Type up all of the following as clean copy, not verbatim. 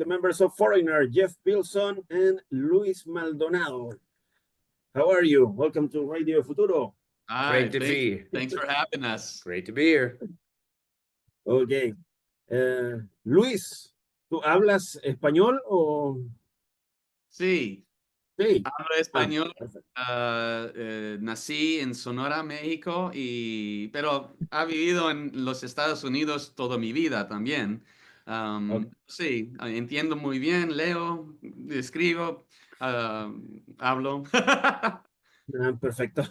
the members of Foreigner, Jeff Pilson and Luis Maldonado. How are you? Welcome to Radio Futuro. Hi, Great to be. Thanks for having us. Great to be here. Ok. Luis, ¿tú hablas español o...? Sí, Sí. hablo español. Perfecto. Nací en Sonora, México, pero ha vivido en los Estados Unidos toda mi vida también. Ok. Sí, entiendo muy bien, leo, escribo, hablo. Perfecto.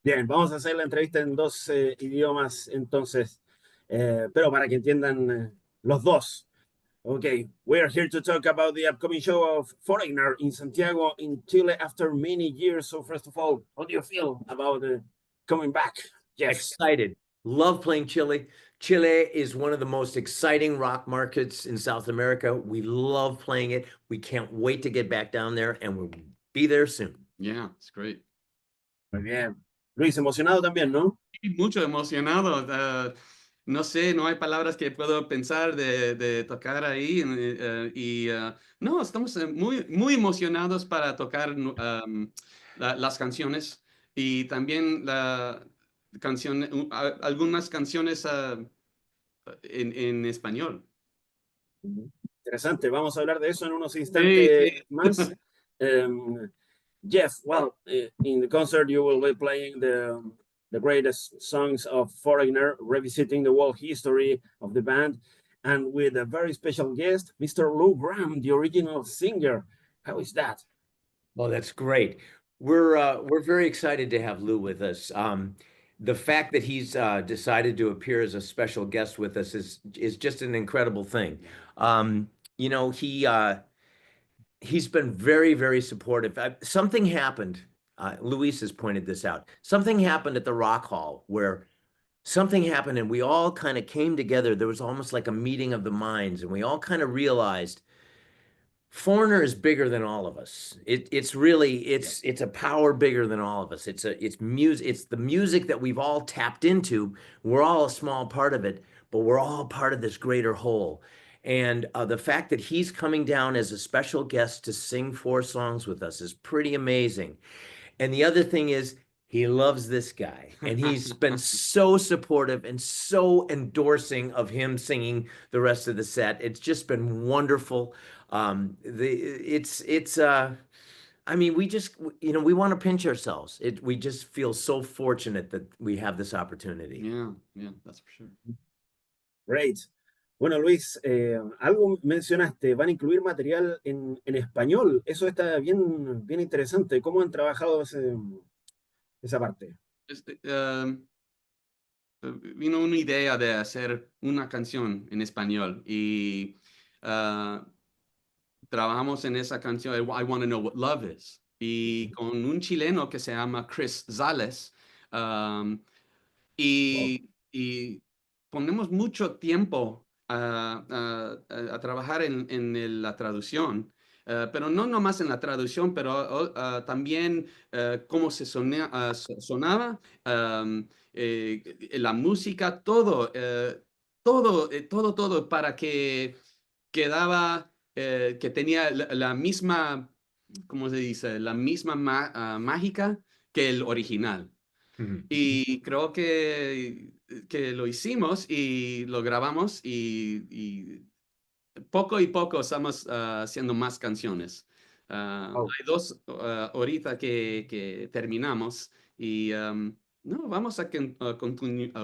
Bien, vamos a hacer la entrevista en dos idiomas entonces, pero para que entiendan los dos. Okay, we are here to talk about the upcoming show of Foreigner in Santiago, in Chile, after many years. So first of all, how do you feel about coming back? Yes. Excited. Love playing Chile. Chile is one of the most exciting rock markets in South America. We love playing it. We can't wait to get back down there, and we'll be there soon. Yeah, it's great. Muy bien. Luis, emocionado también, ¿no? Mucho emocionado. No sé, no hay palabras que puedo pensar de tocar ahí. No, estamos muy emocionados para tocar las canciones y también algunas canciones en español. Interesante. Vamos a hablar de eso en unos Sí, instantes sí. más. Jeff, well, in the concert you will be playing the greatest songs of Foreigner, revisiting the world history of the band, and with a very special guest, Mr. Lou Gramm, the original singer. How is that? Well, that's great. We're very excited to have Lou with us. The fact that he's decided to appear as a special guest with us is just an incredible thing. You know, he's been very, very supportive. Something happened. Luis has pointed this out. Something happened at the Rock Hall where something happened and we all kind of came together. There was almost like a meeting of the minds, and we all kind of realized Foreigner is bigger than all of us. It's a power bigger than all of us. It's music. It's the music that we've all tapped into. We're all a small part of it, but we're all part of this greater whole. And the fact that he's coming down as a special guest to sing 4 songs with us is pretty amazing. And the other thing is, he loves this guy, and he's been so supportive and so endorsing of him singing the rest of the set. It's just been wonderful. I mean, we just, you know, we want to pinch ourselves. We just feel so fortunate that we have this opportunity. Yeah, that's for sure. Great. Bueno, Luis, algo mencionaste, van a incluir material en español. Eso está bien, bien interesante. ¿Cómo han trabajado esa parte? Vino una idea de hacer una canción en español y trabajamos en esa canción, I Want to Know What Love Is, y con un chileno que se llama Chris Zales, y ponemos mucho tiempo a trabajar en la traducción. Pero no nomás en la traducción, pero también cómo se sonaba, la música, todo para que quedaba, que tenía la misma, ¿cómo se dice? La misma mágica que el original. Y creo que lo hicimos y lo grabamos y poco y poco estamos haciendo más canciones. Hay 2 ahorita que terminamos y no, vamos a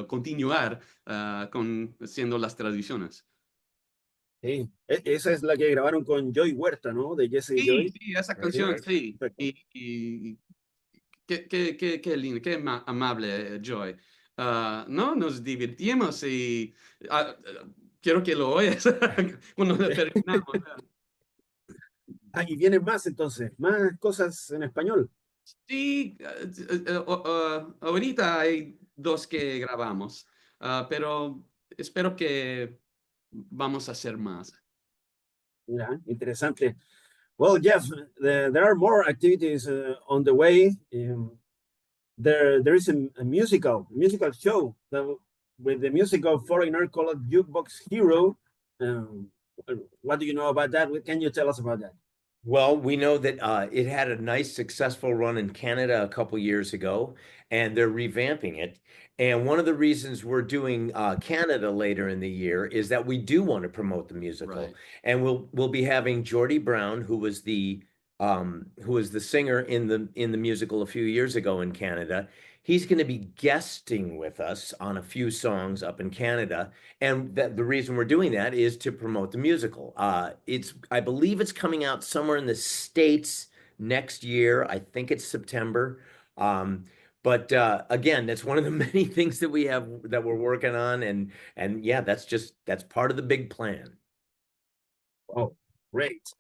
continuar haciendo las traducciones. Sí, esa es la que grabaron con Joy Huerta, ¿no? De Jesse y Joy. Sí, esa canción, sí. Perfecto. Y qué lindo, qué amable, Joy. No, nos divertimos y quiero que lo oyes cuando terminamos. Y vienen más entonces, más cosas en español. Sí, ahorita hay 2 que grabamos, pero espero que vamos a hacer más. Mira, interesante. Well, Jeff, there are more activities on the way. There is a musical show with the music of Foreigner called Jukebox Hero. What do you know about that? Can you tell us about that? Well, we know that it had a nice, successful run in Canada a couple years ago, and they're revamping it. And one of the reasons we're doing Canada later in the year is that we do want to promote the musical, Right. and we'll be having Geordie Brown, who was the singer in the musical a few years ago in Canada. He's going to be guesting with us on a few songs up in Canada. And the reason we're doing that is to promote the musical. I believe it's coming out somewhere in the States next year. I think it's September. But again, that's one of the many things that we have that we're working on. And yeah, that's part of the big plan. Oh, great.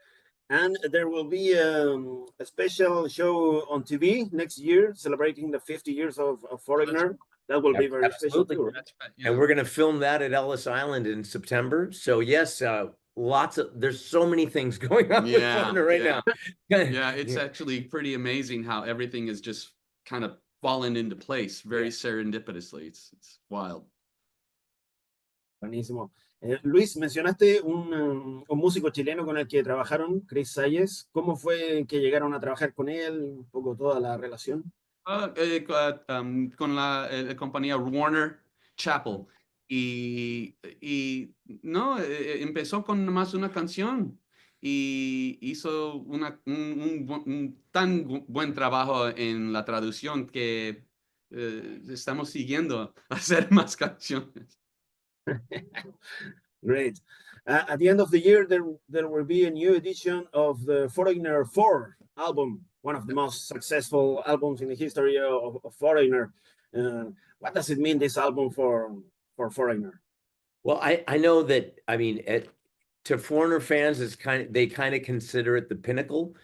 And there will be a special show on TV next year celebrating the 50 years of Foreigner. That will be very special Absolutely. too, right? That's right, yeah. And we're going to film that at Ellis Island in September. So yes, there's so many things going on with Foreigner right now. Yeah, it's actually pretty amazing how everything is just kind of fallen into place very serendipitously. It's wild. Buenísimo. Luis, mencionaste un músico chileno con el que trabajaron, Chris Sayes. ¿Cómo fue que llegaron a trabajar con él? Un poco toda la relación. Con la compañía Warner Chappell. Y no, empezó con más una canción y hizo un tan buen trabajo en la traducción que estamos siguiendo hacer más canciones. Great. At the end of the year, there will be a new edition of the Foreigner 4 album, one of the most successful albums in the history of Foreigner. What does it mean, this album for Foreigner? Well, I know that, I mean, to Foreigner fans, they kind of consider it the pinnacle.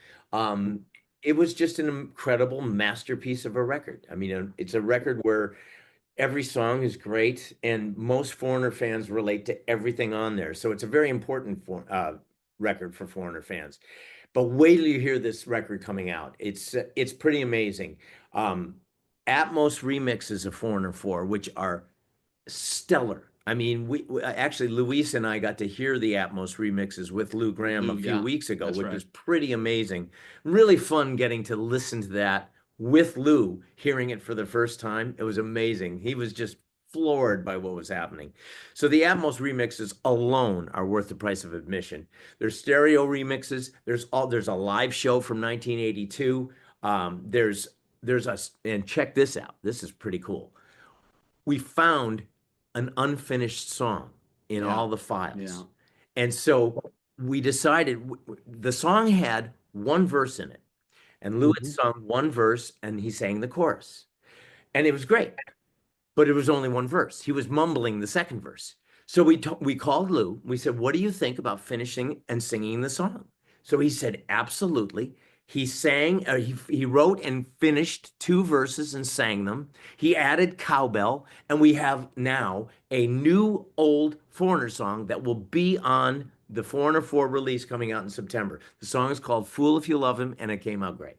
It was just an incredible masterpiece of a record. I mean, it's a record where every song is great, and most Foreigner fans relate to everything on there. So it's a very important record for Foreigner fans. But wait till you hear this record coming out. It's pretty amazing. Atmos remixes of Foreigner 4, which are stellar. I mean, we actually, Luis and I got to hear the Atmos remixes with Lou Gramm a few weeks ago, which was pretty amazing. Really fun getting to listen to that with Lou, hearing it for the first time. It was amazing. He was just floored by what was happening. So the Atmos remixes alone are worth the price of admission. There's stereo remixes. There's a live show from 1982. And check this out. This is pretty cool. We found an unfinished song in all the files. Yeah. And so we decided the song had one verse in it. And Lou had sung one verse and he sang the chorus. And it was great. But it was only one verse. He was mumbling the second verse. So we called Lou. We said, what do you think about finishing and singing the song? So he said, absolutely. He sang, he wrote and finished 2 verses and sang them. He added cowbell, and we have now a new old Foreigner song that will be on the Foreigner 4 release coming out in September. The song is called Fool If You Love Him, and it came out great.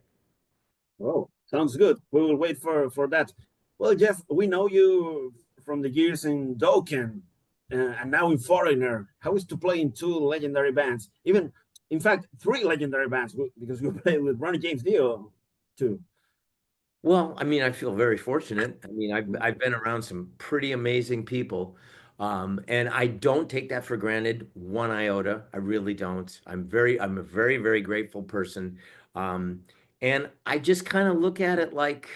Oh, sounds good. We will wait for that. Well, Jeff, we know you from the years in Dokken and now in Foreigner. How is to play in 2 legendary bands? Even, in fact, 3 legendary bands, because you play with Ronnie James Dio too. Well, I mean, I feel very fortunate. I mean, I've been around some pretty amazing people, and I don't take that for granted one iota. I really don't. I'm a very, very grateful person, and I just kind of look at it like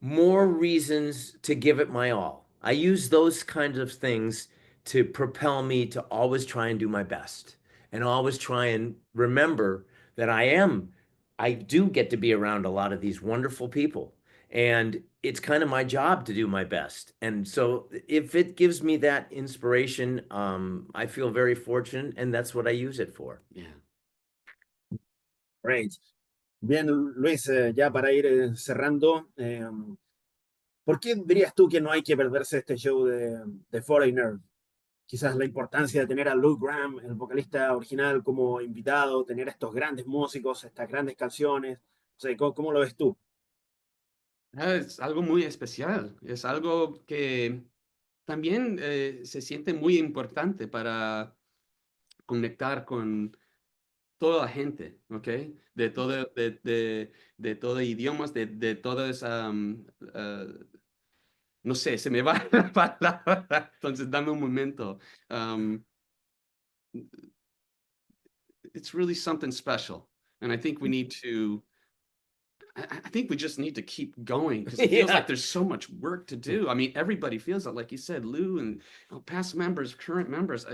more reasons to give it my all. I use those kinds of things to propel me to always try and do my best, and always try and remember that I do get to be around a lot of these wonderful people, and it's kind of my job to do my best. And so if it gives me that inspiration, I feel very fortunate, and that's what I use it for. Yeah. Great. Bien, Luis, ya para ir cerrando, ¿por qué dirías tú que no hay que perderse este show de Foreigner? Quizás la importancia de tener a Lou Gramm, el vocalista original, como invitado, tener a estos grandes músicos, estas grandes canciones. O sea, ¿cómo lo ves tú? Es algo muy especial. Es algo que también se siente muy importante para conectar con toda la gente, ¿ok? De todo idiomas, de todas, no sé, se me va la palabra, entonces dame un momento. It's really something special, and I think we need to, I think we just need to keep going because it feels like there's so much work to do. I mean, everybody feels it, like you said, Lou, and past members, current members.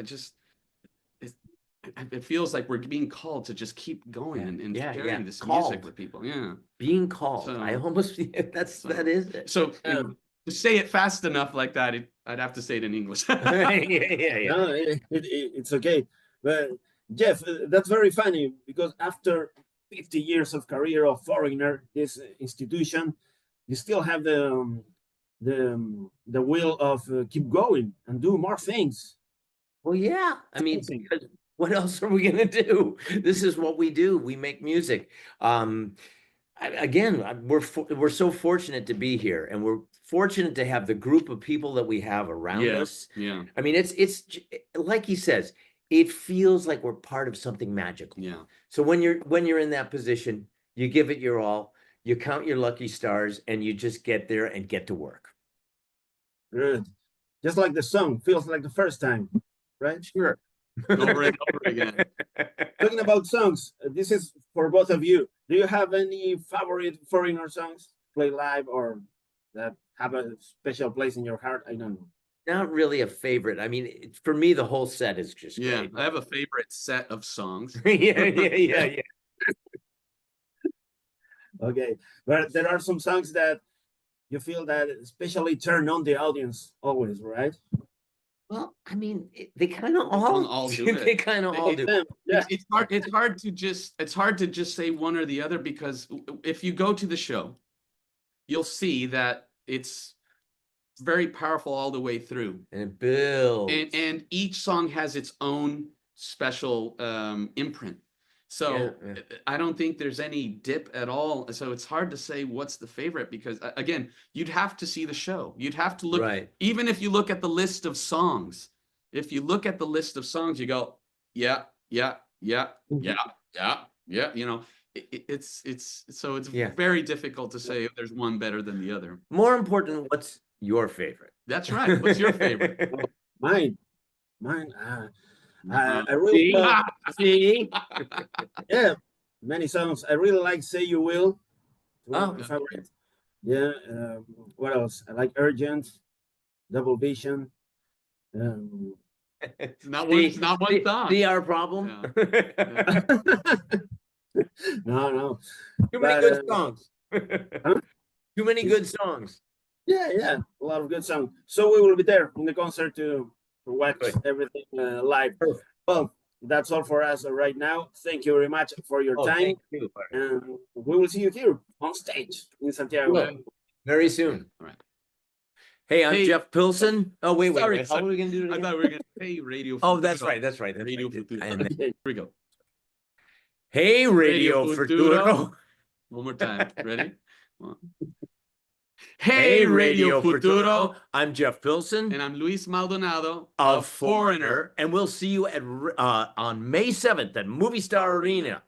It feels like we're being called to just keep going and sharing this music with people. Yeah, being called. So- I almost that is it. So to say it fast enough like that, I'd have to say it in English. Yeah. No, it's okay. But Jeff, that's very funny because after 50 years of career of Foreigner, this institution, you still have the will of keep going and do more things. Well, yeah. I mean, Amazing. because what else are we gonna do? This is what we do. We make music. Again, we're so fortunate to be here, and we're fortunate to have the group of people that we have around us. Yeah, I mean, it's like he says, it feels like we're part of something magical. yeah. So when you're in that position, you give it your all, you count your lucky stars, and you just get there and get to work. Good. Just like the song feels like the first time, right? Sure. Over and over again. Talking about songs, this is for both of you. Do you have any favorite Foreigner songs play live or that have a special place in your heart? I don't know. Not really a favorite. I mean, for me, the whole set is just Yeah, great. I have a favorite set of songs. Yeah. Okay, but there are some songs that you feel that especially turn on the audience always, right? Well, I mean, they kind of all do it. They kind of all do. Yeah. It's hard to just say one or the other, because if you go to the show, you'll see that it's very powerful all the way through. And it builds. And each song has its own special imprint. So Yeah. I don't think there's any dip at all. So it's hard to say what's the favorite, because again, you'd have to see the show. You'd have to look, Right. even if you look at the list of songs, if you look at the list of songs, you go, yeah. You know, it's very difficult to say if there's one better than the other. More important, what's your favorite? That's right. What's your favorite? Mine. I really love, See? yeah, many songs. I really like "Say You Will." One of my Oh. favorite. Yeah. What else? I like "Urgent," "Double Vision." It's not one song. See our problem? No. Too many But, good songs. huh? Too many good songs. Yeah, a lot of good songs. So we will be there in the concert to watch everything live. Perfect. Well, that's all for us right now. Thank you very much for your time. Thank you. And we will see you here on stage in Santiago. Well, very soon. All right. Hey, I'm Jeff Pilson. Oh, wait. Sorry, How are we going to do it I again? thought we were going to say Radio Futuro. Oh, that's right. Radio Futuro. And then, Here we go. hey, Radio Radio Futuro. Futuro. One more time. Ready? Hey, Radio Futuro. I'm Jeff Pilson And I'm Luis Maldonado of Foreigner, and we'll see you at on May 7th at Movie Star Arena.